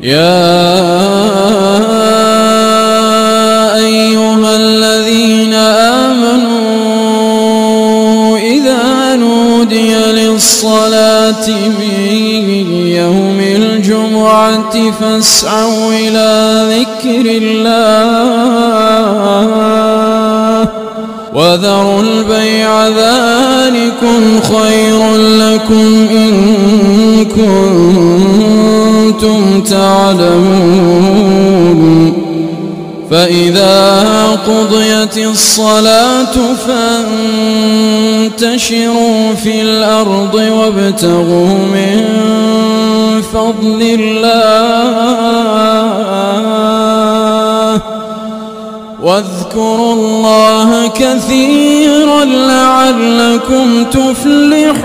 يا أيها الذين آمنوا إذا نودي للصلاة من يوم الجمعة فاسعوا إلى ذكر الله وذروا البيع ذلكم خير لكم إن كنتم تعلمون فإذا قضيت الصلاة فانتشروا في الأرض وابتغوا من فضل الله واذكروا الله كثيرا لعلكم تفلحون.